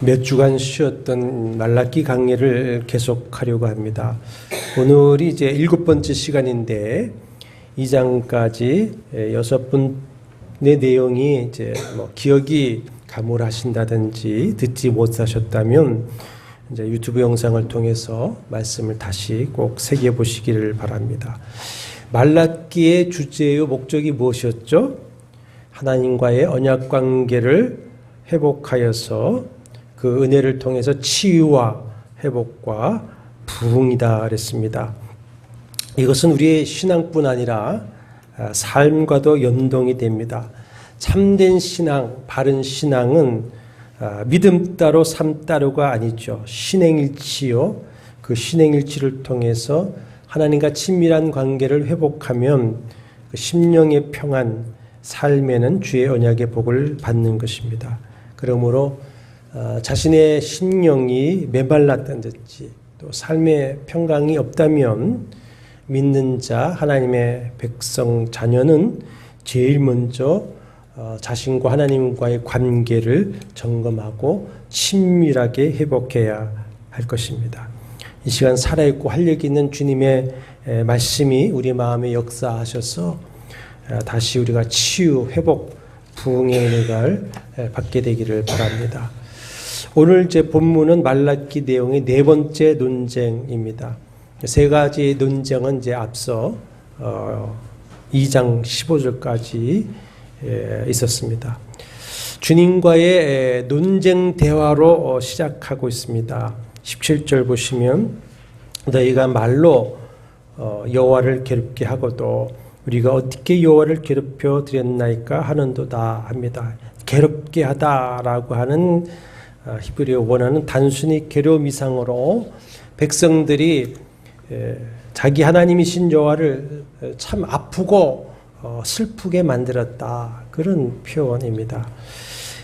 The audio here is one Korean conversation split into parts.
몇 주간 쉬었던 말라기 강의를 계속하려고 합니다. 오늘이 이제 7번째 시간인데 2장까지 6분의 내용이 이제 기억이 가물하신다든지 듣지 못하셨다면 이제 유튜브 영상을 통해서 말씀을 다시 꼭 새겨 보시기를 바랍니다. 말라기의 주제요 목적이 무엇이었죠? 하나님과의 언약 관계를 회복하여서 그 은혜를 통해서 치유와 회복과 부흥이다 그랬습니다. 이것은 우리의 신앙뿐 아니라 삶과도 연동이 됩니다. 참된 신앙, 바른 신앙은 믿음 따로 삶 따로가 아니죠. 신행일치요. 그 신행일치를 통해서 하나님과 친밀한 관계를 회복하면 그 심령의 평안, 삶에는 주의 언약의 복을 받는 것입니다. 그러므로 자신의 심령이 메말랐다든지 또 삶의 평강이 없다면 믿는 자 하나님의 백성 자녀는 제일 먼저 자신과 하나님과의 관계를 점검하고 친밀하게 회복해야 할 것입니다. 이 시간 살아있고 활력 있는 주님의 말씀이 우리 마음에 역사하셔서 다시 우리가 치유, 회복, 부흥의 은혜를 받게 되기를 바랍니다. 오늘 제 본문은 말라기 내용의 4번째 논쟁입니다. 3가지 논쟁은 이제 앞서 2장 15절까지 있었습니다. 주님과의 논쟁 대화로 시작하고 있습니다. 17절 보시면 너희가 말로 여호와를 괴롭게 하고도 우리가 어떻게 여호와를 괴롭혀 드렸나이까 하는도다 합니다. 괴롭게 하다라고 하는 히브리어 원어는 단순히 괴로움 이상으로 백성들이 자기 하나님이신 여호와를 참 아프고 슬프게 만들었다. 그런 표현입니다.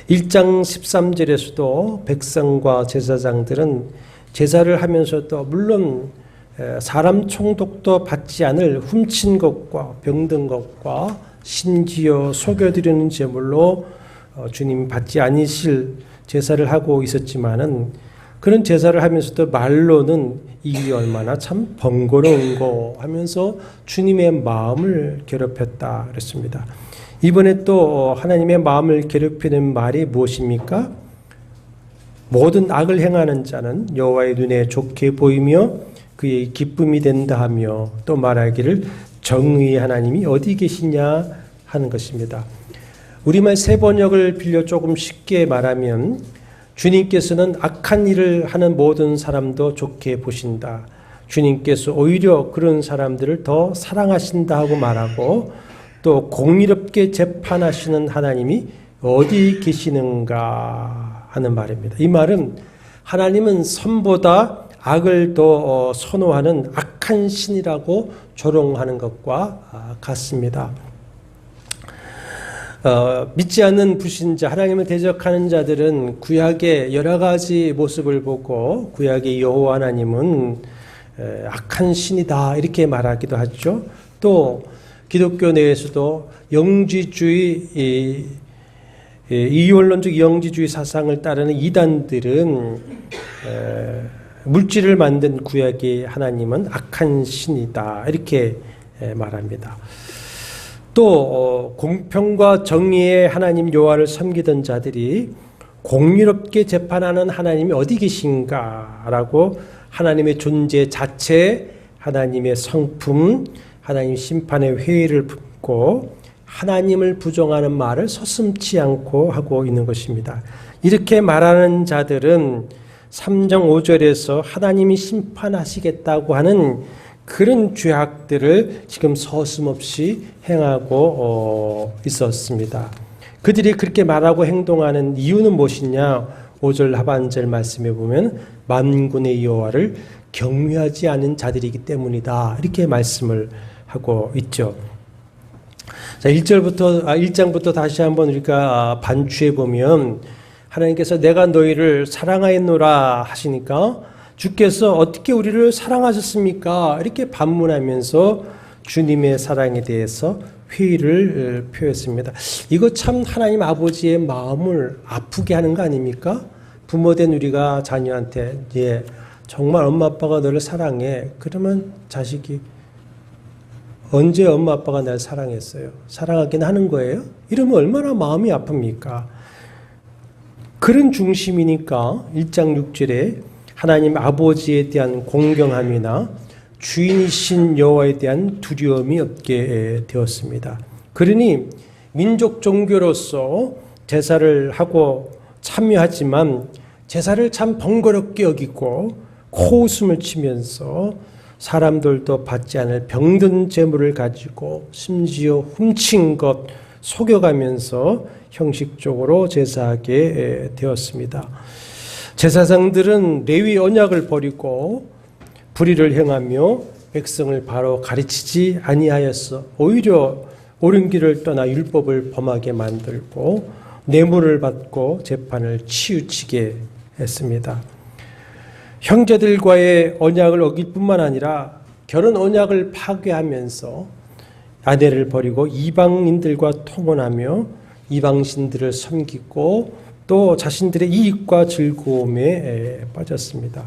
1장 13절에서도 백성과 제사장들은 제사를 하면서도 물론 사람 총독도 받지 않을 훔친 것과 병든 것과 심지어 속여드리는 제물로 주님 받지 않으실 제사를 하고 있었지만은 그런 제사를 하면서도 말로는 이게 얼마나 참 번거로운 거 하면서 주님의 마음을 괴롭혔다 그랬습니다. 이번에 또 하나님의 마음을 괴롭히는 말이 무엇입니까? 모든 악을 행하는 자는 여호와의 눈에 좋게 보이며 그의 기쁨이 된다 하며 또 말하기를 정의의 하나님이 어디 계시냐 하는 것입니다. 우리말 새 번역을 빌려 조금 쉽게 말하면 주님께서는 악한 일을 하는 모든 사람도 좋게 보신다. 주님께서 오히려 그런 사람들을 더 사랑하신다 하고 말하고 또 공의롭게 재판하시는 하나님이 어디 계시는가 하는 말입니다. 이 말은 하나님은 선보다 악을 더 선호하는 악한 신이라고 조롱하는 것과 같습니다. 믿지 않는 불신자, 하나님을 대적하는 자들은 구약의 여러 가지 모습을 보고 구약의 여호와 하나님은 악한 신이다 이렇게 말하기도 하죠. 또 기독교 내에서도 영지주의, 이원론적 영지주의 사상을 따르는 이단들은 물질을 만든 구약의 하나님은 악한 신이다 이렇게 말합니다. 또 공평과 정의의 하나님 여호와를 섬기던 자들이 공의롭게 재판하는 하나님이 어디 계신가라고 하나님의 존재 자체, 하나님의 성품, 하나님 심판의 회의를 품고 하나님을 부정하는 말을 서슴지 않고 하고 있는 것입니다. 이렇게 말하는 자들은 3장 5절에서 하나님이 심판하시겠다고 하는 그런 죄악들을 지금 서슴없이 행하고 있었습니다. 그들이 그렇게 말하고 행동하는 이유는 무엇이냐? 5절 하반절 말씀에 보면 만군의 여호와를 경외하지 않은 자들이기 때문이다. 이렇게 말씀을 하고 있죠. 자, 1장부터 다시 한번 우리가 반추해 보면 하나님께서 내가 너희를 사랑하였노라 하시니까 주께서 어떻게 우리를 사랑하셨습니까? 이렇게 반문하면서 주님의 사랑에 대해서 회의를 표했습니다. 이거 참 하나님 아버지의 마음을 아프게 하는 거 아닙니까? 부모된 우리가 자녀한테 정말 엄마 아빠가 너를 사랑해. 그러면 자식이 언제 엄마 아빠가 날 사랑했어요? 사랑하긴 하는 거예요? 이러면 얼마나 마음이 아픕니까? 그런 중심이니까 1장 6절에 하나님 아버지에 대한 공경함이나 주인이신 여호와에 대한 두려움이 없게 되었습니다. 그러니 민족 종교로서 제사를 하고 참여하지만 제사를 참 번거롭게 여기고 코웃음을 치면서 사람들도 받지 않을 병든 재물을 가지고 심지어 훔친 것 속여가면서 형식적으로 제사하게 되었습니다. 제사장들은 레위 언약을 버리고 불의를 행하며 백성을 바로 가르치지 아니하였어. 오히려 옳은 길을 떠나 율법을 범하게 만들고 뇌물을 받고 재판을 치우치게 했습니다. 형제들과의 언약을 어길 뿐만 아니라 결혼 언약을 파괴하면서 아내를 버리고 이방인들과 통혼하며 이방신들을 섬기고 또 자신들의 이익과 즐거움에 빠졌습니다.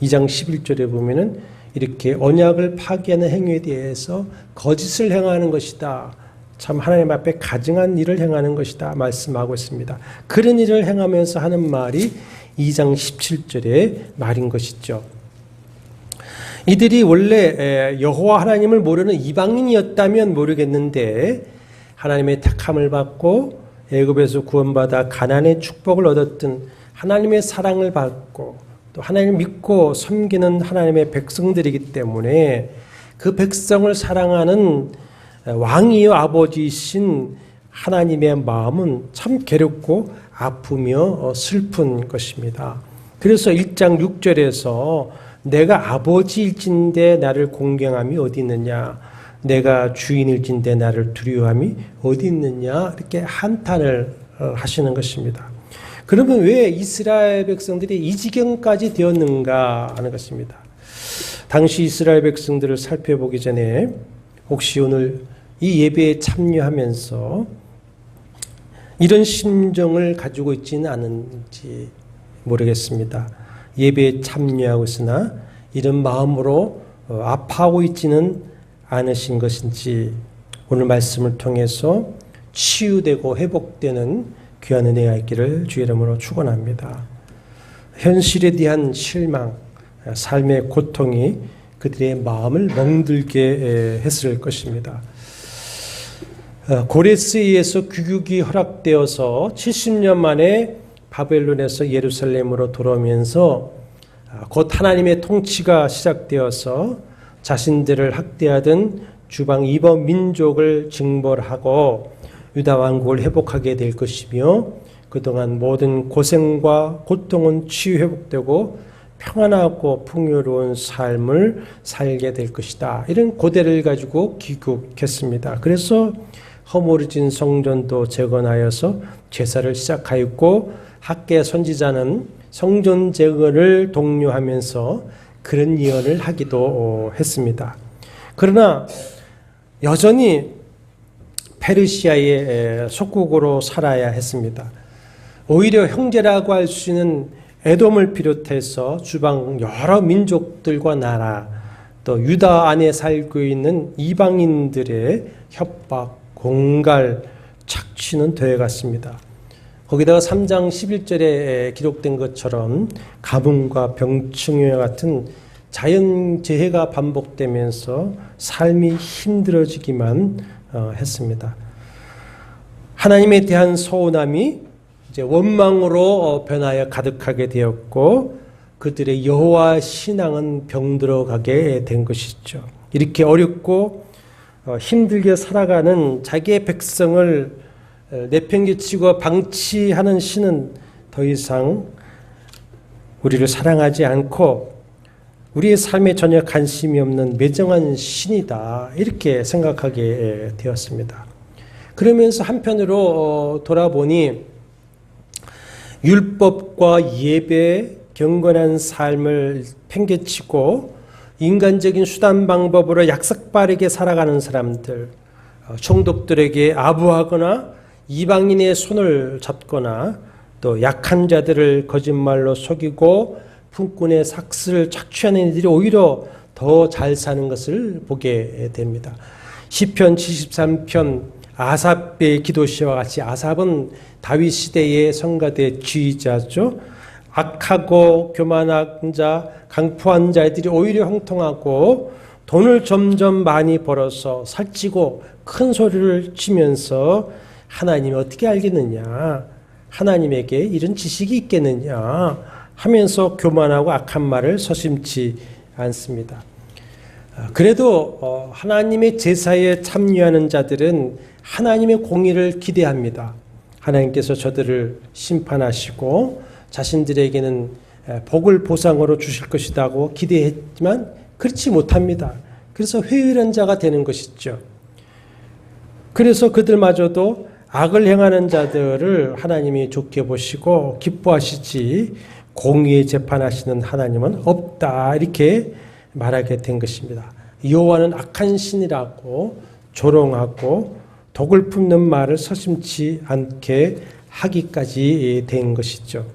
2장 11절에 보면은 이렇게 언약을 파괴하는 행위에 대해서 거짓을 행하는 것이다. 참 하나님 앞에 가증한 일을 행하는 것이다 말씀하고 있습니다. 그런 일을 행하면서 하는 말이 2장 17절의 말인 것이죠. 이들이 원래 여호와 하나님을 모르는 이방인이었다면 모르겠는데 하나님의 택함을 받고 애굽에서 구원받아 가나안의 축복을 얻었던 하나님의 사랑을 받고 또 하나님을 믿고 섬기는 하나님의 백성들이기 때문에 그 백성을 사랑하는 왕이요 아버지이신 하나님의 마음은 참 괴롭고 아프며 슬픈 것입니다. 그래서 1장 6절에서 내가 아버지일진데 나를 공경함이 어디 있느냐, 내가 주인일진데 나를 두려워함이 어디 있느냐, 이렇게 한탄을 하시는 것입니다. 그러면 왜 이스라엘 백성들이 이 지경까지 되었는가 하는 것입니다. 당시 이스라엘 백성들을 살펴보기 전에 혹시 오늘 이 예배에 참여하면서 이런 심정을 가지고 있지는 않은지 모르겠습니다. 예배에 참여하고 있으나 이런 마음으로 아파하고 있지는 않으신 것인지 오늘 말씀을 통해서 치유되고 회복되는 귀한 은혜가 있기를 주의 이름으로 축원합니다. 현실에 대한 실망, 삶의 고통이 그들의 마음을 멍들게 했을 것입니다. 고레스에 의해서 귀국이 허락되어서 70년 만에 바벨론에서 예루살렘으로 돌아오면서 곧 하나님의 통치가 시작되어서 자신들을 학대하던 주방 이방 민족을 징벌하고 유다 왕국을 회복하게 될 것이며 그동안 모든 고생과 고통은 치유 회복되고 평안하고 풍요로운 삶을 살게 될 것이다. 이런 고대를 가지고 귀국했습니다. 그래서 허물어진 성전도 재건하여서 제사를 시작하였고 학계 선지자는 성전 재건을 독려하면서 그런 예언을 하기도 했습니다. 그러나 여전히 페르시아의 속국으로 살아야 했습니다. 오히려 형제라고 할 수 있는 에돔을 비롯해서 주방 여러 민족들과 나라 또 유다 안에 살고 있는 이방인들의 협박, 공갈, 착취는 되어갔습니다. 거기다가 3장 11절에 기록된 것처럼 가뭄과 병충해 같은 자연재해가 반복되면서 삶이 힘들어지기만 했습니다. 하나님에 대한 서운함이 이제 원망으로 변하여 가득하게 되었고 그들의 여호와 신앙은 병들어가게 된 것이죠. 이렇게 어렵고 힘들게 살아가는 자기의 백성을 내팽개치고 방치하는 신은 더 이상 우리를 사랑하지 않고 우리의 삶에 전혀 관심이 없는 매정한 신이다 이렇게 생각하게 되었습니다. 그러면서 한편으로 돌아보니 율법과 예배, 경건한 삶을 팽개치고 인간적인 수단 방법으로 약삭빠르게 살아가는 사람들, 총독들에게 아부하거나 이방인의 손을 잡거나 또 약한 자들을 거짓말로 속이고 품꾼의 삭스를 착취하는 이들이 오히려 더 잘 사는 것을 보게 됩니다. 시편 73편 아삽의 기도시와 같이 아삽은 다윗 시대의 성가대 지휘자죠. 악하고 교만한 자, 강포한 자들이 오히려 형통하고 돈을 점점 많이 벌어서 살찌고 큰 소리를 치면서 하나님이 어떻게 알겠느냐, 하나님에게 이런 지식이 있겠느냐 하면서 교만하고 악한 말을 서심지 않습니다. 그래도 하나님의 제사에 참여하는 자들은 하나님의 공의를 기대합니다. 하나님께서 저들을 심판하시고 자신들에게는 복을 보상으로 주실 것이라고 기대했지만 그렇지 못합니다. 그래서 회의한 자가 되는 것이죠. 그래서 그들마저도 악을 행하는 자들을 하나님이 좋게 보시고 기뻐하시지 공의에 재판하시는 하나님은 없다, 이렇게 말하게 된 것입니다. 여호와는 악한 신이라고 조롱하고 독을 품는 말을 서심치 않게 하기까지 된 것이죠.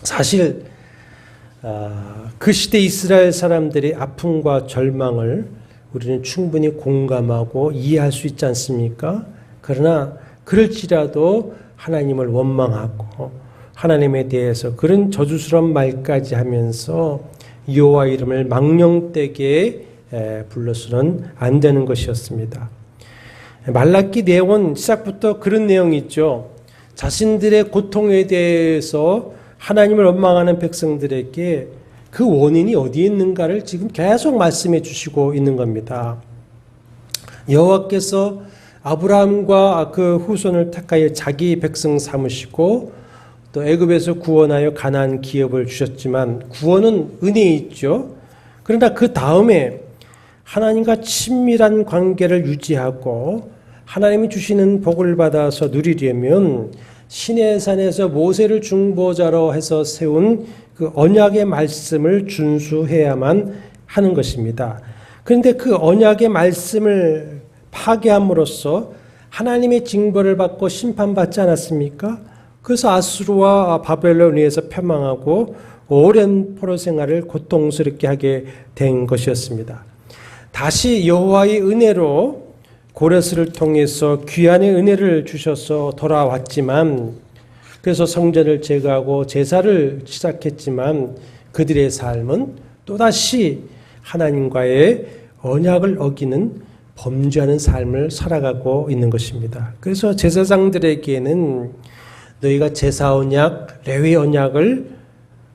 사실 그 시대 이스라엘 사람들의 아픔과 절망을 우리는 충분히 공감하고 이해할 수 있지 않습니까? 그러나 그럴지라도 하나님을 원망하고 하나님에 대해서 그런 저주스러운 말까지 하면서 여호와 이름을 망령되게 불러서는 안 되는 것이었습니다. 말라기 내용은 시작부터 그런 내용이 있죠. 자신들의 고통에 대해서 하나님을 원망하는 백성들에게 그 원인이 어디에 있는가를 지금 계속 말씀해 주시고 있는 겁니다. 여호와께서 아브라함과 그 후손을 택하여 자기 백성 삼으시고 또 애굽에서 구원하여 가나안 기업을 주셨지만 구원은 은혜에 있죠. 그러나 그 다음에 하나님과 친밀한 관계를 유지하고 하나님이 주시는 복을 받아서 누리려면 시내산에서 모세를 중보자로 해서 세운 그 언약의 말씀을 준수해야만 하는 것입니다. 그런데 그 언약의 말씀을 파괴함으로써 하나님의 징벌을 받고 심판받지 않았습니까? 그래서 아수르와 바벨론에 의해서 패망하고 오랜 포로 생활을 고통스럽게 하게 된 것이었습니다. 다시 여호와의 은혜로 고레스를 통해서 귀한의 은혜를 주셔서 돌아왔지만, 그래서 성전을 제거하고 제사를 시작했지만 그들의 삶은 또다시 하나님과의 언약을 어기는 범죄하는 삶을 살아가고 있는 것입니다. 그래서 제사장들에게는 너희가 제사 언약, 레위 언약을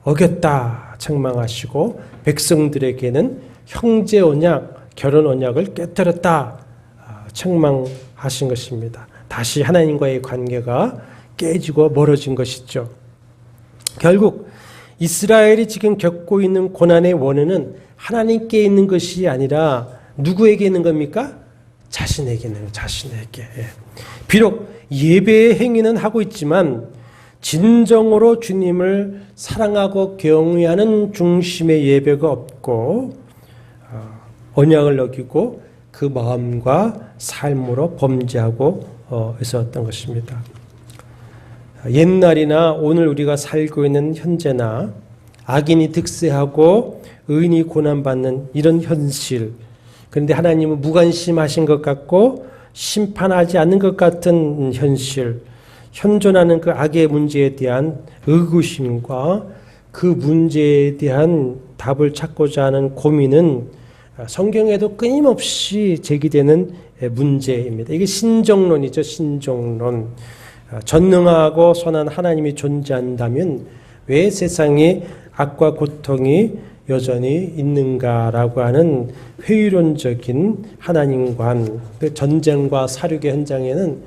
어겼다 책망하시고, 백성들에게는 형제 언약, 결혼 언약을 깨뜨렸다 책망하신 것입니다. 다시 하나님과의 관계가 깨지고 멀어진 것이죠. 결국 이스라엘이 지금 겪고 있는 고난의 원인은 하나님께 있는 것이 아니라 누구에게 있는 겁니까? 자신에게 있는, 자신에게. 비록 예배의 행위는 하고 있지만 진정으로 주님을 사랑하고 경외하는 중심의 예배가 없고 언약을 어기고 그 마음과 삶으로 범죄하고 있었던 것입니다. 옛날이나 오늘 우리가 살고 있는 현재나 악인이 득세하고 의인이 고난받는 이런 현실, 그런데 하나님은 무관심하신 것 같고 심판하지 않는 것 같은 현실, 현존하는 그 악의 문제에 대한 의구심과 그 문제에 대한 답을 찾고자 하는 고민은 성경에도 끊임없이 제기되는 문제입니다. 이게 신정론이죠. 신정론. 전능하고 선한 하나님이 존재한다면 왜 세상에 악과 고통이 여전히 있는가라고 하는 회의론적인 하나님관, 그 전쟁과 사륙의 현장에는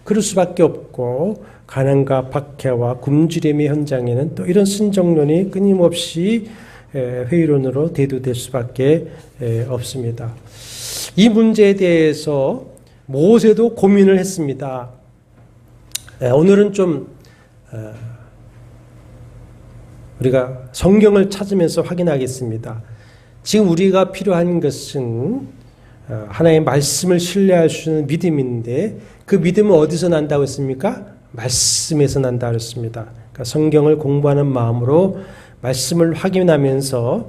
그럴 수밖에 없고, 가난과 박해와 굶주림의 현장에는 또 이런 신정론이 끊임없이 회의론으로 대두될 수밖에 없습니다. 이 문제에 대해서 모세도 고민을 했습니다. 오늘은 좀 우리가 성경을 찾으면서 확인하겠습니다. 지금 우리가 필요한 것은 하나님의 말씀을 신뢰할 수 있는 믿음인데, 그 믿음은 어디서 난다고 했습니까? 말씀에서 난다고 했습니다. 그러니까 성경을 공부하는 마음으로 말씀을 확인하면서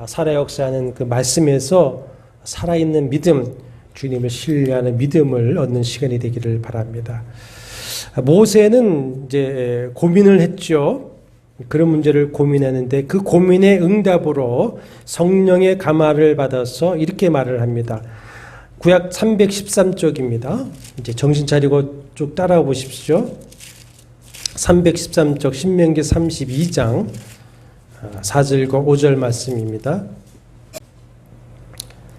살아 역사하는 그 말씀에서 살아있는 믿음, 주님을 신뢰하는 믿음을 얻는 시간이 되기를 바랍니다. 모세는 이제 고민을 했죠. 그런 문제를 고민하는데 그 고민의 응답으로 성령의 감화를 받아서 이렇게 말을 합니다. 구약 313쪽입니다. 이제 정신 차리고 쭉 따라와 보십시오. 313쪽 신명기 32장 4절과 5절 말씀입니다.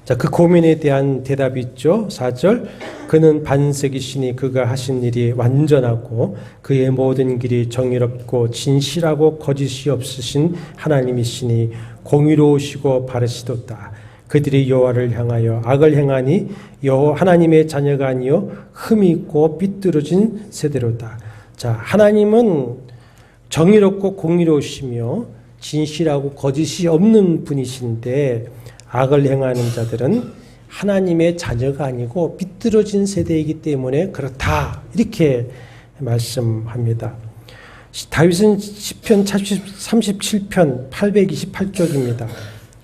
자, 그 고민에 대한 대답이 있죠. 4절. 그는 반석이시니 그가 하신 일이 완전하고 그의 모든 길이 정의롭고 진실하고 거짓이 없으신 하나님이시니 공의로우시고 바르시도다. 그들이 여호와를 향하여 악을 행하니 여호와 하나님의 자녀가 아니요 흠이 있고 삐뚤어진 세대로다. 자, 하나님은 정의롭고 공의로우시며 진실하고 거짓이 없는 분이신데 악을 행하는 자들은 하나님의 자녀가 아니고 삐뚤어진 세대이기 때문에 그렇다. 이렇게 말씀합니다. 다윗은 시편 37편 828쪽입니다.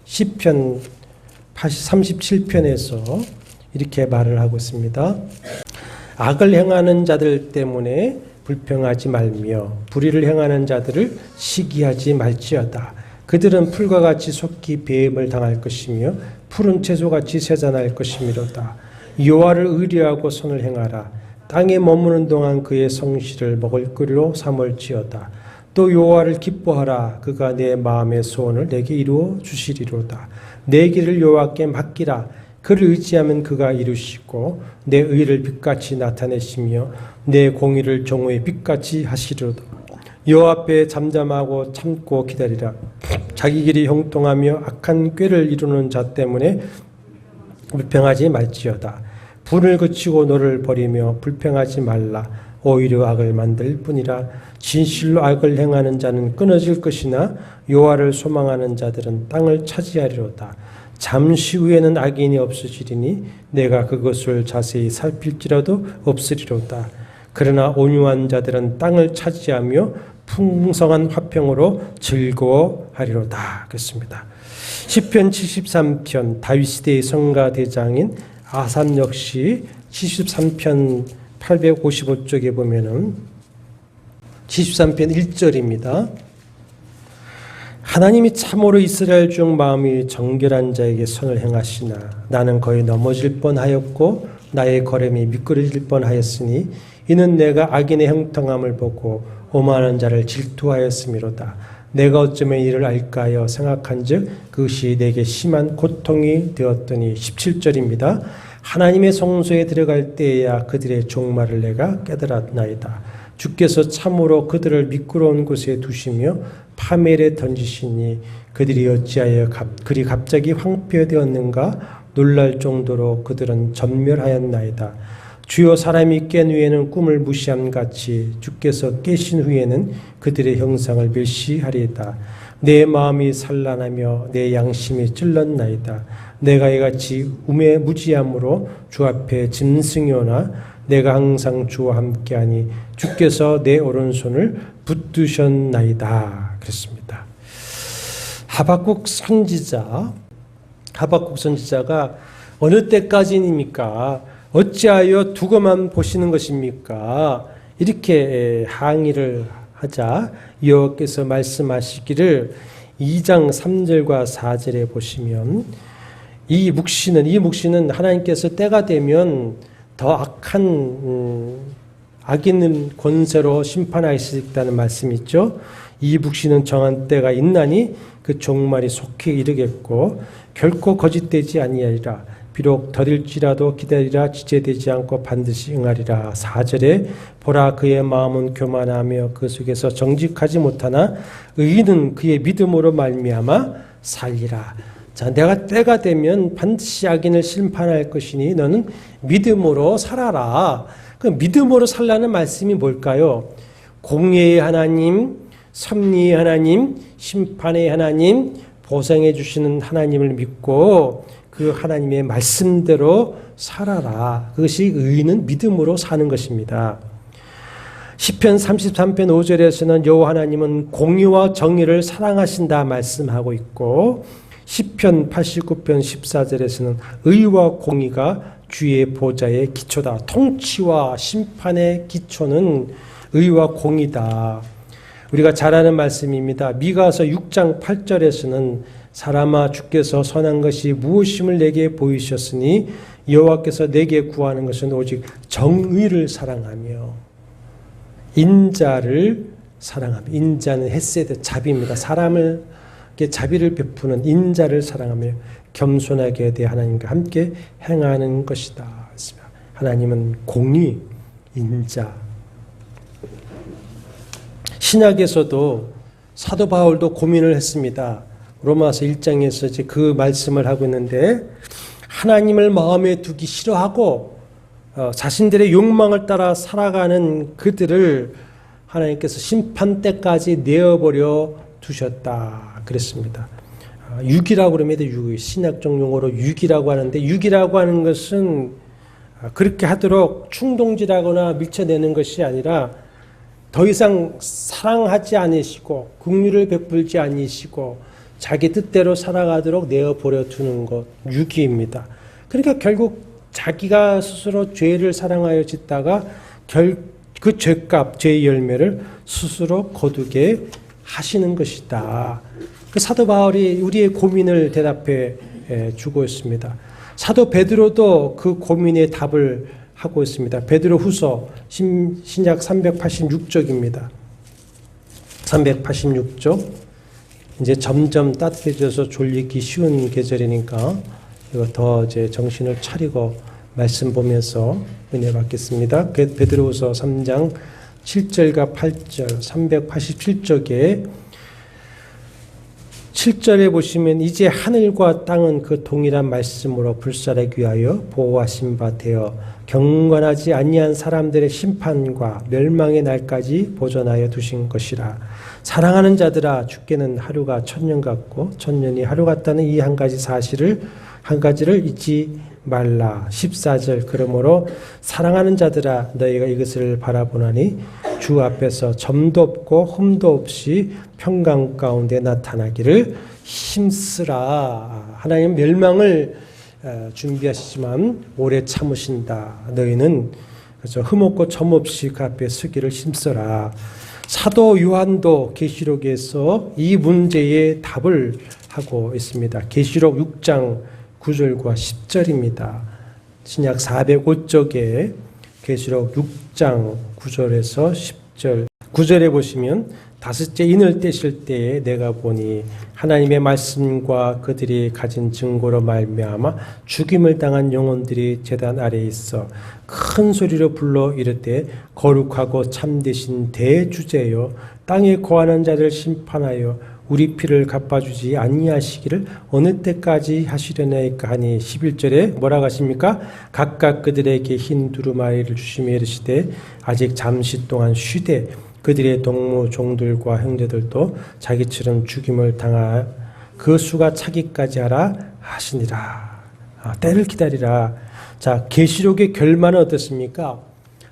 시편 37편에서 이렇게 말을 하고 있습니다. 악을 행하는 자들 때문에 불평하지 말며 불의를 행하는 자들을 시기하지 말지어다. 그들은 풀과 같이 속히 배임을 당할 것이며 푸른 채소같이 세잔할 것이미로다. 여호와를 의뢰하고 선을 행하라. 땅에 머무는 동안 그의 성실을 먹을거리로 삼을지어다. 또 여호와를 기뻐하라. 그가 내 마음의 소원을 내게 이루어 주시리로다. 내 길을 여호와께 맡기라. 그를 의지하면 그가 이루시고 내 의를 빛같이 나타내시며 내 공의를 정오의 빛같이 하시리로다. 여호와 앞에 잠잠하고 참고 기다리라. 자기 길이 형통하며 악한 꾀를 이루는 자 때문에 불평하지 말지어다. 분을 그치고 너를 버리며 불평하지 말라. 오히려 악을 만들 뿐이라. 진실로 악을 행하는 자는 끊어질 것이나 여호와를 소망하는 자들은 땅을 차지하리로다. 잠시 후에는 악인이 없어지리니 내가 그것을 자세히 살필지라도 없으리로다. 그러나 온유한 자들은 땅을 차지하며 풍성한 화평으로 즐거워하리로다. 그렇습니다. 시편 73편 다윗 시대의 성가 대장인 아삽 역시 73편 855쪽에 보면은 73편 1절입니다. 하나님이 참으로 이스라엘 중 마음이 정결한 자에게 선을 행하시나 나는 거의 넘어질 뻔하였고 나의 걸음이 미끄러질 뻔하였으니 이는 내가 악인의 형통함을 보고 오만한 자를 질투하였음이로다. 내가 어쩌면 이를 알까 하여 생각한즉 그것이 내게 심한 고통이 되었더니 17절입니다. 하나님의 성소에 들어갈 때에야 그들의 종말을 내가 깨달았나이다. 주께서 참으로 그들을 미끄러운 곳에 두시며 파멸에 던지시니 그들이 어찌하여 그리 갑자기 황폐되었는가 놀랄 정도로 그들은 전멸하였나이다. 주여 사람이 깬 후에는 꿈을 무시함같이 주께서 깨신 후에는 그들의 형상을 멸시하리이다. 내 마음이 산란하며 내 양심이 찔렀나이다. 내가 이같이 무지함으로 주 앞에 짐승이오나 내가 항상 주와 함께하니 주께서 내 오른손을 붙드셨나이다. 그랬습니다. 하박국 선지자가 어느 때까지입니까? 어찌하여 두고만 보시는 것입니까? 이렇게 항의를 하자 여호와께서 말씀하시기를 2장 3절과 4절에 보시면 이 묵시는 하나님께서 때가 되면 더 악한 악인 권세로 심판하실 수 있다는 말씀이 있죠. 이 묵시는 정한 때가 있나니 그 종말이 속히 이르겠고 결코 거짓되지 아니하리라. 비록 더딜지라도 기다리라. 지체되지 않고 반드시 응하리라. 4절에 보라 그의 마음은 교만하며 그 속에서 정직하지 못하나 의인은 그의 믿음으로 말미암아 살리라. 자, 내가 때가 되면 반드시 악인을 심판할 것이니 너는 믿음으로 살아라. 그 믿음으로 살라는 말씀이 뭘까요? 공의의 하나님, 섭리의 하나님, 심판의 하나님, 보상해 주시는 하나님을 믿고 그 하나님의 말씀대로 살아라. 그것이 의인은 믿음으로 사는 것입니다. 시편 33편 5절에서는 여호와 하나님은 공의와 정의를 사랑하신다 말씀하고 있고, 시편 89편 14절에서는 의와 공의가 주의 보좌의 기초다. 통치와 심판의 기초는 의와 공의다. 우리가 잘 아는 말씀입니다. 미가서 6장 8절에서는 사람아 주께서 선한 것이 무엇임을 내게 보이셨으니 여호와께서 내게 구하는 것은 오직 정의를 사랑하며 인자를 사랑하며, 인자는 헤세드, 자비입니다. 사람에게 자비를 베푸는 인자를 사랑하며 겸손하게 대해 하나님과 함께 행하는 것이다. 하나님은 공의, 인자. 신약에서도 사도 바울도 고민을 했습니다. 로마서 1장에서 이제 그 말씀을 하고 있는데, 하나님을 마음에 두기 싫어하고 자신들의 욕망을 따라 살아가는 그들을 하나님께서 심판 때까지 내어버려 두셨다 그랬습니다. 육이라고 그럽니다. 신약적 용어로 육이라고 하는데, 육이라고 하는 것은 그렇게 하도록 충동질하거나 밀쳐내는 것이 아니라 더 이상 사랑하지 않으시고 긍휼을 베풀지 않으시고 자기 뜻대로 살아가도록 내어버려 두는 것, 유기입니다. 그러니까 결국 자기가 스스로 죄를 사랑하여 짓다가 그 죄값, 죄의 열매를 스스로 거두게 하시는 것이다. 그 사도 바울이 우리의 고민을 대답해 주고 있습니다. 사도 베드로도 그 고민의 답을 하고 있습니다. 베드로 후서 신약 386쪽입니다. 386쪽. 이제 점점 따뜻해져서 졸리기 쉬운 계절이니까 이거 더 이제 정신을 차리고 말씀 보면서 은혜 받겠습니다. 베드로후서 3장 7절과 8절, 387쪽에 7절에 보시면 이제 하늘과 땅은 그 동일한 말씀으로 불살하기 위하여 보호하신 바 되어 경건하지 아니한 사람들의 심판과 멸망의 날까지 보존하여 두신 것이라. 사랑하는 자들아, 주께는 하루가 천년 같고 천년이 하루 같다는 이 한 가지를 잊지 말라. 14절, 그러므로 사랑하는 자들아, 너희가 이것을 바라보나니 주 앞에서 점도 없고 흠도 없이 평강 가운데 나타나기를 힘쓰라. 하나님 멸망을 준비하시지만 오래 참으신다. 너희는 그래서 흠 없고 점 없이 그 앞에 서기를 힘써라. 사도 요한도 계시록에서 이 문제의 답을 하고 있습니다. 계시록 6장 9절과 10절입니다. 신약 405쪽에 계시록 6장 9절에서 10절. 9절에 보시면 다섯째 인을 떼실 때에 내가 보니 하나님의 말씀과 그들이 가진 증거로 말미암아 죽임을 당한 영혼들이 제단 아래에 있어 큰 소리로 불러 이르되 거룩하고 참되신 대주제여, 땅에 거하는 자를 심판하여 우리 피를 갚아주지 아니하시기를 어느 때까지 하시려나이까 하니 11절에 뭐라고 하십니까? 각각 그들에게 흰 두루마리를 주시며 이르시되 아직 잠시 동안 쉬되 그들의 동무 종들과 형제들도 자기처럼 죽임을 당하 그 수가 차기까지 하라 하시니라. 때를 기다리라. 자, 계시록의 결말은 어떻습니까?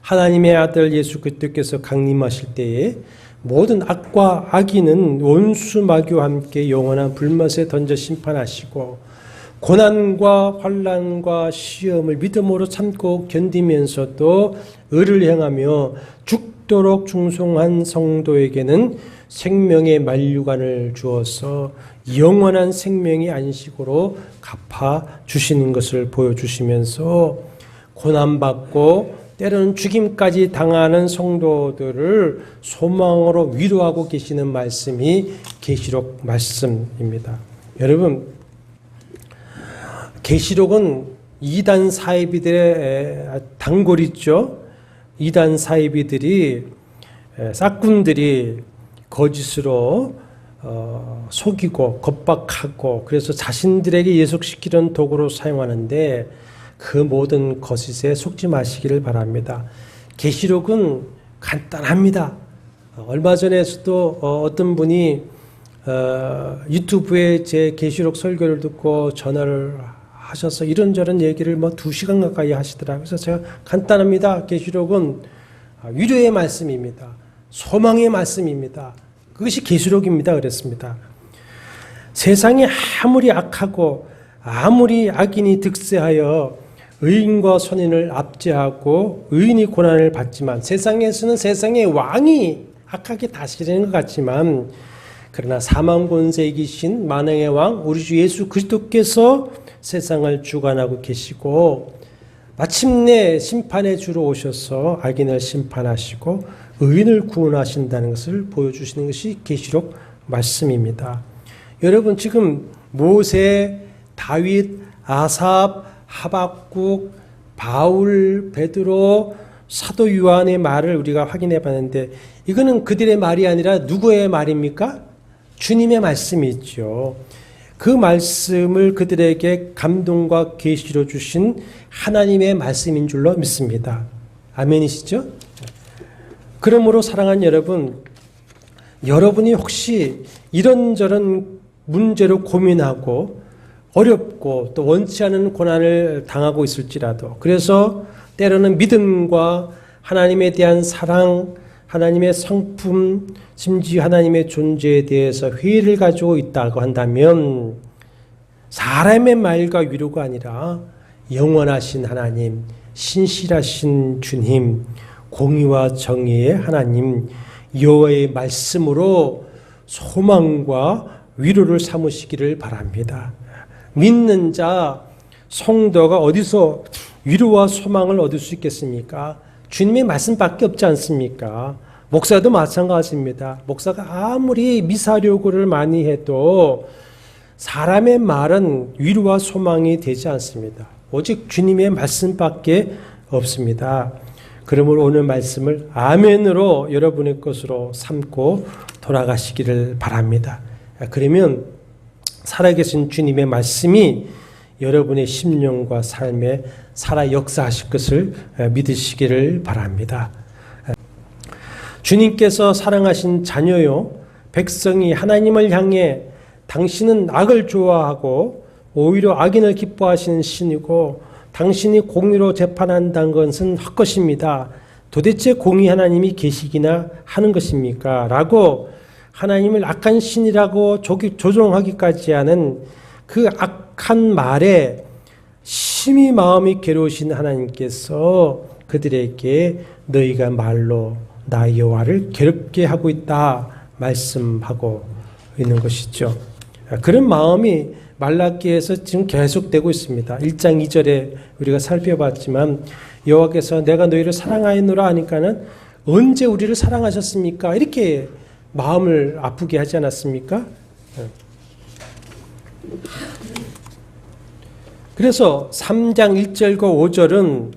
하나님의 아들 예수 그리스도께서 강림하실 때에 모든 악과 악인은 원수 마귀와 함께 영원한 불못에 던져 심판하시고 고난과 환난과 시험을 믿음으로 참고 견디면서도 의를 행하며 죽도록 충성한 성도에게는 생명의 만류관을 주어서 영원한 생명의 안식으로 갚아 주시는 것을 보여주시면서 고난받고 때로는 죽임까지 당하는 성도들을 소망으로 위로하고 계시는 말씀이 계시록 말씀입니다. 여러분, 계시록은 이단 사이비들의 단골이죠. 이단 사이비들이 싹군들이 거짓으로 속이고 겁박하고 그래서 자신들에게 예속시키는 도구로 사용하는데 그 모든 거짓에 속지 마시기를 바랍니다. 계시록은 간단합니다. 얼마 전에도 어떤 분이 유튜브에 제 계시록 설교를 듣고 전화를 하셔서 이런저런 얘기를 2시간 가까이 하시더라고요. 그래서 제가 간단합니다. 계시록은 위로의 말씀입니다. 소망의 말씀입니다. 그것이 계시록입니다. 그랬습니다. 세상이 아무리 악하고 아무리 악인이 득세하여 의인과 선인을 압제하고 의인이 고난을 받지만, 세상에서는 세상의 왕이 악하게 다스리는 것 같지만, 그러나 사망 권세에 이기신 만왕의 왕 우리 주 예수 그리스도께서 세상을 주관하고 계시고, 마침내 심판의 주로 오셔서 악인을 심판하시고 의인을 구원하신다는 것을 보여주시는 것이 계시록 말씀입니다. 여러분, 지금 모세, 다윗, 아삽, 하박국, 바울, 베드로, 사도 요한의 말을 우리가 확인해 봤는데, 이거는 그들의 말이 아니라 누구의 말입니까? 주님의 말씀이 있죠. 그 말씀을 그들에게 감동과 계시로 주신 하나님의 말씀인 줄로 믿습니다. 아멘이시죠? 그러므로 사랑하는 여러분, 여러분이 혹시 이런저런 문제로 고민하고 어렵고 또 원치 않은 고난을 당하고 있을지라도, 그래서 때로는 믿음과 하나님에 대한 사랑, 하나님의 성품, 심지어 하나님의 존재에 대해서 회의를 가지고 있다고 한다면, 사람의 말과 위로가 아니라 영원하신 하나님, 신실하신 주님, 공의와 정의의 하나님 여호와의 말씀으로 소망과 위로를 삼으시기를 바랍니다. 믿는 자, 성도가 어디서 위로와 소망을 얻을 수 있겠습니까? 주님의 말씀밖에 없지 않습니까? 목사도 마찬가지입니다. 목사가 아무리 미사료구를 많이 해도 사람의 말은 위로와 소망이 되지 않습니다. 오직 주님의 말씀밖에 없습니다. 그러므로 오늘 말씀을 아멘으로 여러분의 것으로 삼고 돌아가시기를 바랍니다. 그러면 살아계신 주님의 말씀이 여러분의 심령과 삶에 살아 역사하실 것을 믿으시기를 바랍니다. 주님께서 사랑하신 자녀요, 백성이 하나님을 향해 당신은 악을 좋아하고 오히려 악인을 기뻐하시는 신이고 당신이 공의로 재판한다는 것은 헛것입니다. 도대체 공의 하나님이 계시기나 하는 것입니까? 라고 하나님을 악한 신이라고 조종하기까지 하는 그 악한 말에 심히 마음이 괴로우신 하나님께서 그들에게 너희가 말로 나 여호와를 괴롭게 하고 있다 말씀하고 있는 것이죠. 그런 마음이 말라기에서 지금 계속되고 있습니다. 1장 2절에 우리가 살펴봤지만 여호와께서 내가 너희를 사랑하였노라 하니까는 언제 우리를 사랑하셨습니까? 이렇게 마음을 아프게 하지 않았습니까? 그래서 3장 1절과 5절은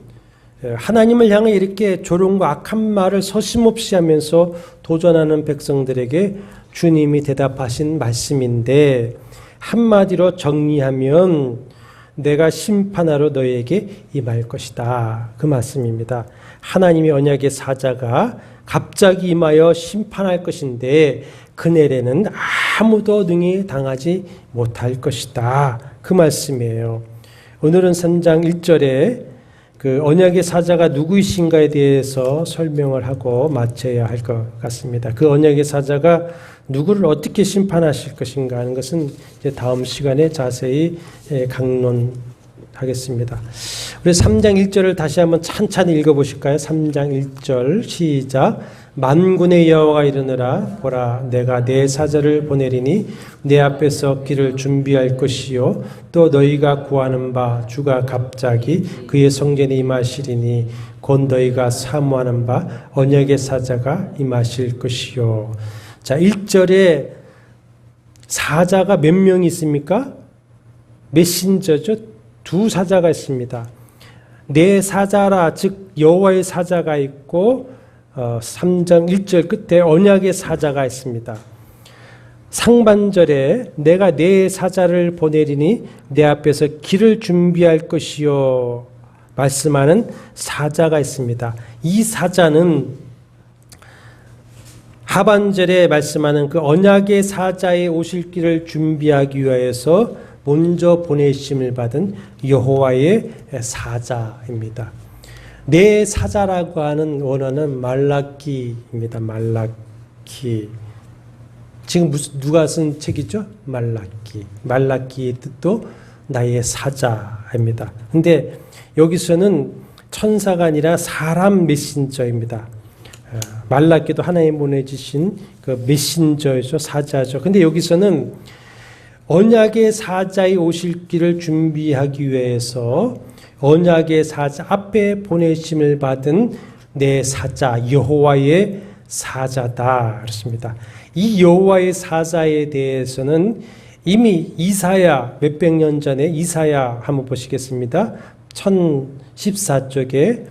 하나님을 향해 이렇게 조롱과 악한 말을 서슴없이 하면서 도전하는 백성들에게 주님이 대답하신 말씀인데, 한마디로 정리하면 내가 심판하러 너희에게 임할 것이다, 그 말씀입니다. 하나님의 언약의 사자가 갑자기 임하여 심판할 것인데 그날에는 아무도 능히 당하지 못할 것이다, 그 말씀이에요. 오늘은 3장 1절에 그 언약의 사자가 누구이신가에 대해서 설명을 하고 마쳐야 할 것 같습니다. 그 언약의 사자가 누구를 어떻게 심판하실 것인가 하는 것은 이제 다음 시간에 자세히 강론하겠습니다. 우리 3장 1절을 다시 한번 찬찬히 읽어보실까요? 3장 1절 시작. 만군의 여호와가 이르노라 보라 내가 내 사자를 보내리니 내 앞에서 길을 준비할 것이요 또 너희가 구하는 바 주가 갑자기 그의 성전에 임하시리니 곧 너희가 사모하는 바 언약의 사자가 임하실 것이요. 자, 1절에 사자가 몇 명이 있습니까? 메신저죠. 두 사자가 있습니다. 내 사자라 즉 여호와의 사자가 있고 3장 1절 끝에 언약의 사자가 있습니다. 상반절에 내가 내 사자를 보내리니 내 앞에서 길을 준비할 것이요 말씀하는 사자가 있습니다. 이 사자는 하반절에 말씀하는 그 언약의 사자의 오실 길을 준비하기 위하여서 먼저 보내심을 받은 여호와의 사자입니다. 내 사자라고 하는 원어는 말라기입니다. 말라기. 지금 누가 쓴 책이죠? 말라기. 말라기의 뜻도 나의 사자입니다. 근데 여기서는 천사가 아니라 사람 메신저입니다. 말라기도 하나님 보내주신 그 메신저죠. 사자죠. 근데 여기서는 언약의 사자의 오실 길을 준비하기 위해서 언약의 사자 앞에 보내심을 받은 내 사자 여호와의 사자다 그렇습니다. 이 여호와의 사자에 대해서는 이미 이사야 몇백 년 전에 이사야 한번 보시겠습니다. 1014쪽에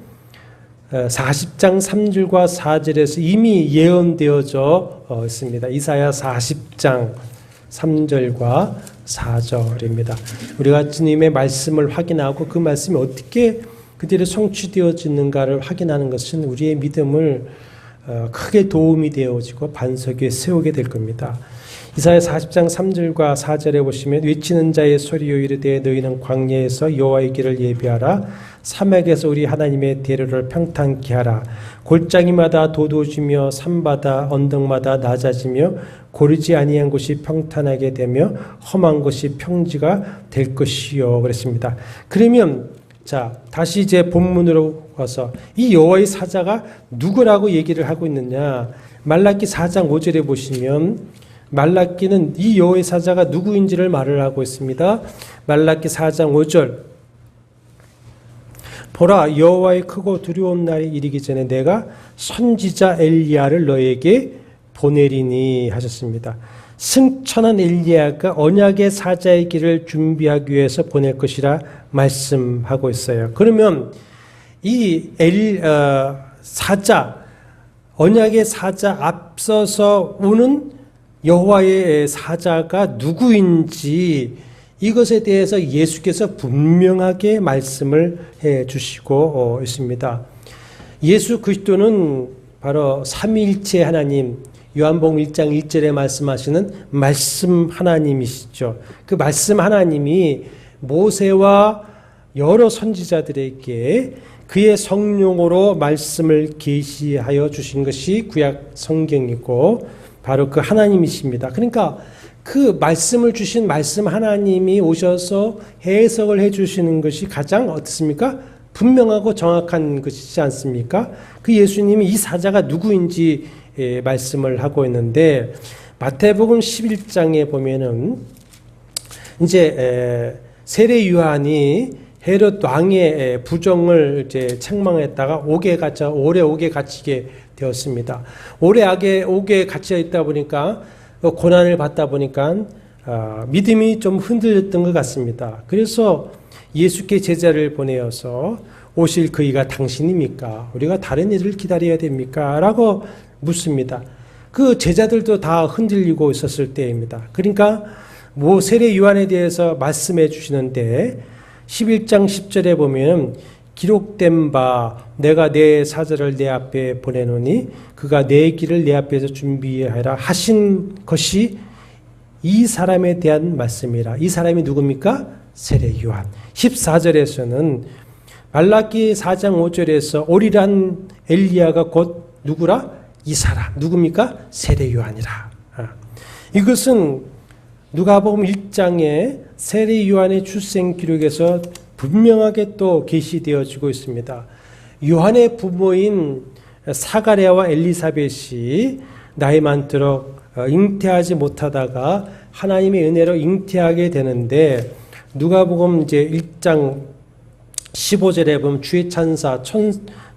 40장 3절과 4절에서 이미 예언되어져 있습니다. 이사야 40장 3절과 4절입니다. 우리가 주님의 말씀을 확인하고 그 말씀이 어떻게 그대로 성취되어지는가를 확인하는 것은 우리의 믿음을 크게 도움이 되어지고 반석에 세우게 될 겁니다. 이사야 40장 3절과 4절에 보시면 외치는 자의 소리여 이르되 너희는 광야에서 여호와의 길을 예비하라 사막에서 우리 하나님의 대로를 평탄케 하라 골짜기마다 도도지며 산마다 언덕마다 낮아지며 고르지 아니한 곳이 평탄하게 되며 험한 곳이 평지가 될 것이요 그랬습니다. 그러면 자 다시 이제 본문으로 와서 이 여호와의 사자가 누구라고 얘기를 하고 있느냐 말라기 4장 5절에 보시면 말라기는 이 여호와의 사자가 누구인지를 말을 하고 있습니다. 말라기 4장 5절 보라 여호와의 크고 두려운 날이 이르기 전에 내가 선지자 엘리야를 너에게 보내리니 하셨습니다. 승천한 엘리야가 언약의 사자의 길을 준비하기 위해서 보낼 것이라 말씀하고 있어요. 그러면 이 사자 언약의 사자 앞서서 오는 여호와의 사자가 누구인지 이것에 대해서 예수께서 분명하게 말씀을 해 주시고 있습니다. 예수 그리스도는 바로 삼위일체 하나님 요한복음 1장 1절에 말씀하시는 말씀 하나님이시죠. 그 말씀 하나님이 모세와 여러 선지자들에게 그의 성령으로 말씀을 계시하여 주신 것이 구약 성경이고 바로 그 하나님이십니다. 그러니까 그 말씀을 주신 말씀 하나님이 오셔서 해석을 해 주시는 것이 가장 어떻습니까? 분명하고 정확한 것이지 않습니까? 그 예수님이 이 사자가 누구인지 말씀을 하고 있는데 마태복음 11장에 보면은 이제 세례 요한이 헤롯 왕의 부정을 이제 책망했다가 오래 옥에 갇히게 되었습니다. 오래 옥에 갇혀 있다 보니까 고난을 받다 보니까 믿음이 좀 흔들렸던 것 같습니다. 그래서 예수께 제자를 보내어서 오실 그이가 당신입니까? 우리가 다른 일을 기다려야 됩니까? 라고 묻습니다. 그 제자들도 다 흔들리고 있었을 때입니다. 그러니까 세례 요한에 대해서 말씀해 주시는데 11장 10절에 보면 기록된 바 내가 내 사자를 내 앞에 보내노니 그가 내 길을 내 앞에서 준비하라 하신 것이 이 사람에 대한 말씀이라. 이 사람이 누굽니까? 세례 요한. 14절에서는 말라기 4장 5절에서 오리란 엘리야가 곧 누구라? 이 사람. 누굽니까? 세례 요한이라. 이것은 누가복음 1장에 세례 요한의 출생 기록에서 분명하게 또 계시되어지고 있습니다. 요한의 부모인 사가랴와 엘리사벳이 나이 많도록 잉태하지 못하다가 하나님의 은혜로 잉태하게 되는데 누가복음 이제 1장 15절에 보면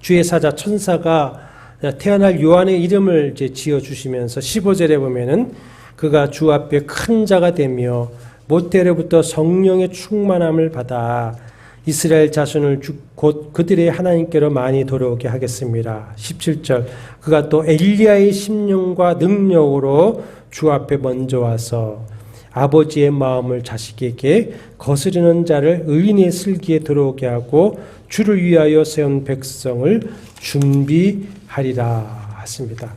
주의 사자 천사가 태어날 요한의 이름을 이제 지어 주시면서 15절에 보면은 그가 주 앞에 큰 자가 되며 모태로부터 성령의 충만함을 받아 이스라엘 자손을 곧 그들의 하나님께로 많이 돌아오게 하겠습니다. 17절 그가 또 엘리야의 심령과 능력으로 주 앞에 먼저 와서 아버지의 마음을 자식에게 거스르는 자를 의인의 슬기에 들어오게 하고 주를 위하여 세운 백성을 준비하리라 하십니다.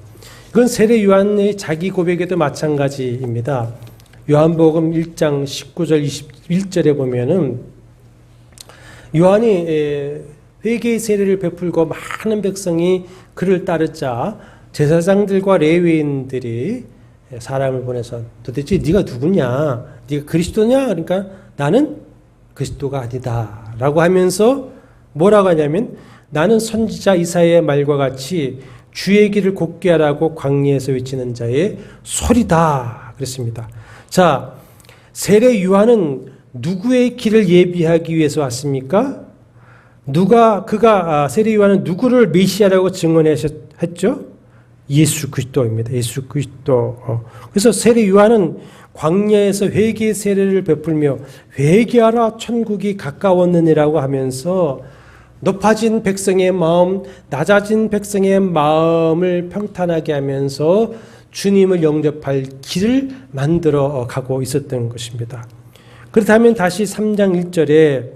이건 세례 요한의 자기 고백에도 마찬가지입니다. 요한복음 1장 19절 21절에 보면은 요한이 회개의 세례를 베풀고 많은 백성이 그를 따르자 제사장들과 레위인들이 사람을 보내서 도대체 네가 누구냐? 네가 그리스도냐? 그러니까 나는 그리스도가 아니다 라고 하면서 뭐라고 하냐면 나는 선지자 이사야의 말과 같이 주의 길을 곧게 하라고 광야에서 외치는 자의 소리다 그랬습니다. 자, 세례 요한은 누구의 길을 예비하기 위해서 왔습니까? 그가 세례 요한은 누구를 메시아라고 증언했죠? 예수 그리스도입니다. 예수 그리스도. 그래서 세례 요한은 광야에서 회개의 세례를 베풀며 회개하라 천국이 가까웠느니라고 하면서 높아진 백성의 마음, 낮아진 백성의 마음을 평탄하게 하면서 주님을 영접할 길을 만들어 가고 있었던 것입니다. 그렇다면 다시 3장 1절에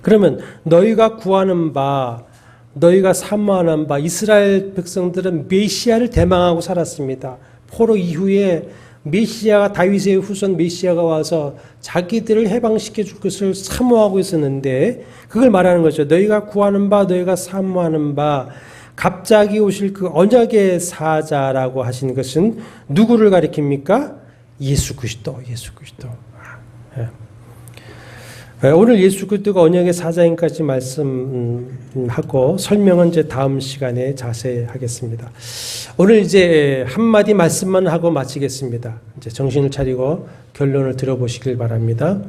그러면 너희가 구하는 바, 너희가 사모하는 바 이스라엘 백성들은 메시아를 대망하고 살았습니다. 포로 이후에 메시아가 다윗의 후손 메시아가 와서 자기들을 해방시켜 줄 것을 사모하고 있었는데 그걸 말하는 거죠. 너희가 구하는 바 너희가 사모하는 바 갑자기 오실 그 언약의 사자라고 하신 것은 누구를 가리킵니까? 예수 그리스도. 오늘 예수 그리스도가 언약의 사자인까지 말씀하고 설명은 이제 다음 시간에 자세히 하겠습니다. 오늘 이제 한마디 말씀만 하고 마치겠습니다. 이제 정신을 차리고 결론을 들어보시길 바랍니다.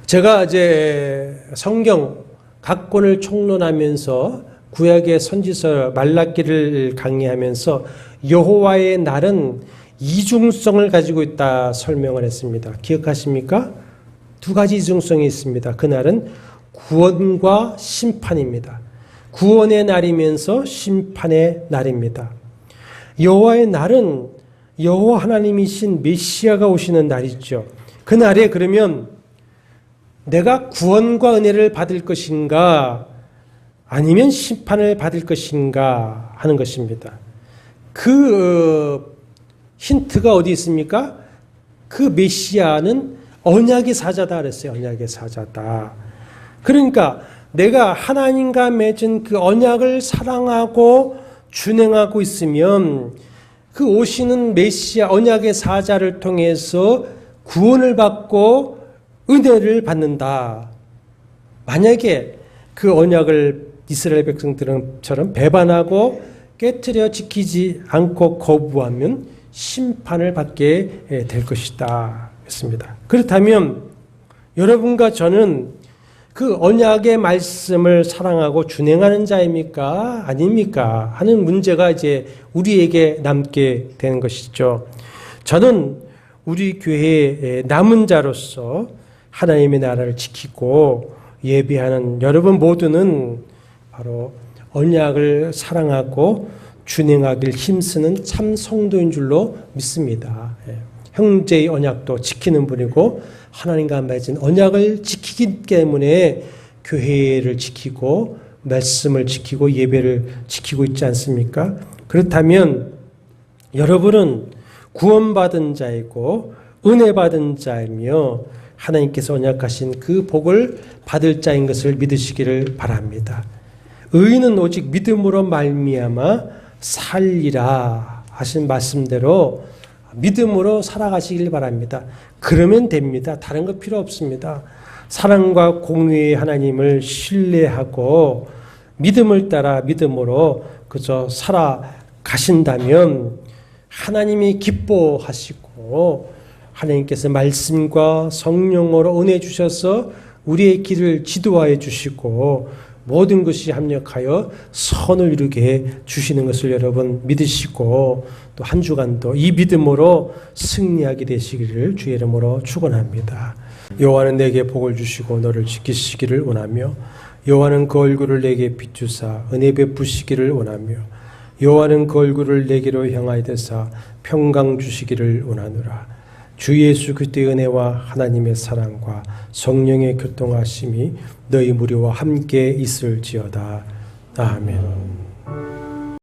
제가 이제 성경 각 권을 총론하면서 구약의 선지서 말라기를 강의하면서 여호와의 날은 이중성을 가지고 있다 설명을 했습니다. 기억하십니까? 두 가지 이중성이 있습니다. 그날은 구원과 심판입니다. 구원의 날이면서 심판의 날입니다. 여호와의 날은 여호와 하나님이신 메시아가 오시는 날이죠. 그 날에 그러면 내가 구원과 은혜를 받을 것인가 아니면 심판을 받을 것인가 하는 것입니다. 그 힌트가 어디 있습니까? 그 메시아는 언약의 사자다 그랬어요. 언약의 사자다. 그러니까 내가 하나님과 맺은 그 언약을 사랑하고 준행하고 있으면 그 오시는 메시아 언약의 사자를 통해서 구원을 받고 은혜를 받는다. 만약에 그 언약을 이스라엘 백성들처럼 배반하고 깨트려 지키지 않고 거부하면 심판을 받게 될 것이다. 했습니다. 그렇다면 여러분과 저는 그 언약의 말씀을 사랑하고 준행하는 자입니까? 아닙니까? 하는 문제가 이제 우리에게 남게 되는 것이죠. 저는 우리 교회의 남은 자로서 하나님의 나라를 지키고 예배하는 여러분 모두는 바로 언약을 사랑하고 준행하길 힘쓰는 참 성도인 줄로 믿습니다. 형제의 언약도 지키는 분이고 하나님과 맺은 언약을 지키기 때문에 교회를 지키고 말씀을 지키고 예배를 지키고 있지 않습니까? 그렇다면 여러분은 구원받은 자이고 은혜 받은 자이며 하나님께서 언약하신 그 복을 받을 자인 것을 믿으시기를 바랍니다. 의인은 오직 믿음으로 말미암아 살리라 하신 말씀대로 믿음으로 살아가시길 바랍니다. 그러면 됩니다. 다른 거 필요 없습니다. 사랑과 공의의 하나님을 신뢰하고 믿음을 따라 믿음으로 그저 살아가신다면 하나님이 기뻐하시고 하나님께서 말씀과 성령으로 은혜 주셔서 우리의 길을 지도하여 주시고 모든 것이 합력하여 선을 이루게 주시는 것을 여러분 믿으시고 또 한 주간도 이 믿음으로 승리하게 되시기를 주의 이름으로 축원합니다. 여호와는 내게 복을 주시고 너를 지키시기를 원하며 여호와는 그 얼굴을 내게 비추사 은혜 베푸시기를 원하며 여호와는 그 얼굴을 내게로 향하여 대사 평강 주시기를 원하노라. 주 예수 그리스도의 은혜와 하나님의 사랑과 성령의 교통하심이 너희 무리와 함께 있을지어다. 아멘.